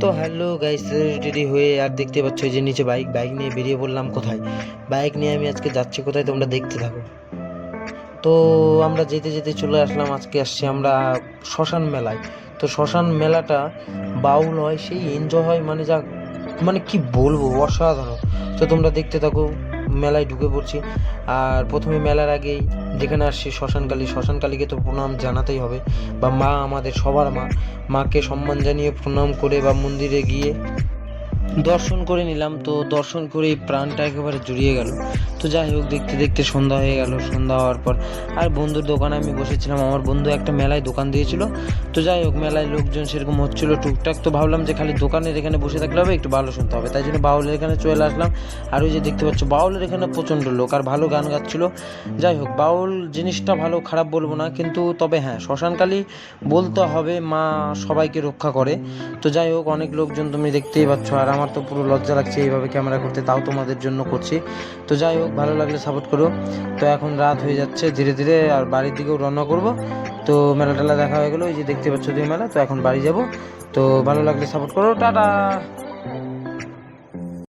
তো hello guys, ready হয়ে আর দেখতে পাচ্ছ এই যে নিচে বাইক নিয়ে বেরিয়ে পড়লাম। কোথায় বাইক নিয়ে আমি আজকে যাচ্ছি কোথায় তোমরা দেখতে থাকো। তো আমরা যেতে যেতে চলে আসলাম, আজকে আসছি আমরা শ্মশান মেলায়। তো শ্মশান মেলাটা বাউল হয়, সেই এনজয় হয় মানে যা, মানে কি বলবো, অসাধারণ। তো তোমরা দেখতে থাকো, মেলায় ঢুকে পড়ছি। আর প্রথমে মেলার আগেই যেখানে আসছি শ্মশানকালীকে তো প্রণাম জানাতেই হবে, বা মা আমাদের সবার মা, মাকে সম্মান জানিয়ে প্রণাম করে বা মন্দিরে গিয়ে দর্শন করে নিলাম। তো দর্শন করে প্রাণটা একেবারে জুড়িয়ে গেল। তো যাই হোক, দেখতে দেখতে সন্ধ্যা হয়ে গেল। সন্ধ্যা হওয়ার পর আর বন্ধুর দোকানে আমি বসেছিলাম, আমার বন্ধু একটা মেলায় দোকান দিয়েছিল। তো যাই হোক, মেলায় লোকজন সেরকম হচ্ছিল টুকটাক। তো ভাবলাম যে খালি দোকানের এখানে বসে থাকলে হবে, একটু ভালো শুনতে হবে, তাই জন্য বাউলের এখানে চলে আসলাম। আর ওই যে দেখতে পাচ্ছ বাউলের এখানে প্রচণ্ড লোক, আর ভালো গান গাচ্ছিল। যাই হোক, বাউল জিনিসটা ভালো, খারাপ বলবো না, কিন্তু তবে হ্যাঁ, শ্মশানকালী বলতে হবে মা সবাইকে রক্ষা করে। তো যাই হোক, অনেক লোকজন তুমি দেখতেই পাচ্ছ, আর আমার তো পুরো লজ্জা লাগছে এইভাবে ক্যামেরা করতে, তাও তোমাদের জন্য করছি। তো যাই হোক, ভালো লাগলে সাপোর্ট করো। তো এখন রাত হয়ে যাচ্ছে ধীরে ধীরে, আর বাড়ির দিকেও রওনা করব। তো মেলা টেলা দেখা হয়ে গেলো, এই যে দেখতে পাচ্ছ তুমি মেলা। তো এখন বাড়ি যাব। তো ভালো লাগলে সাপোর্ট করো, টাটা।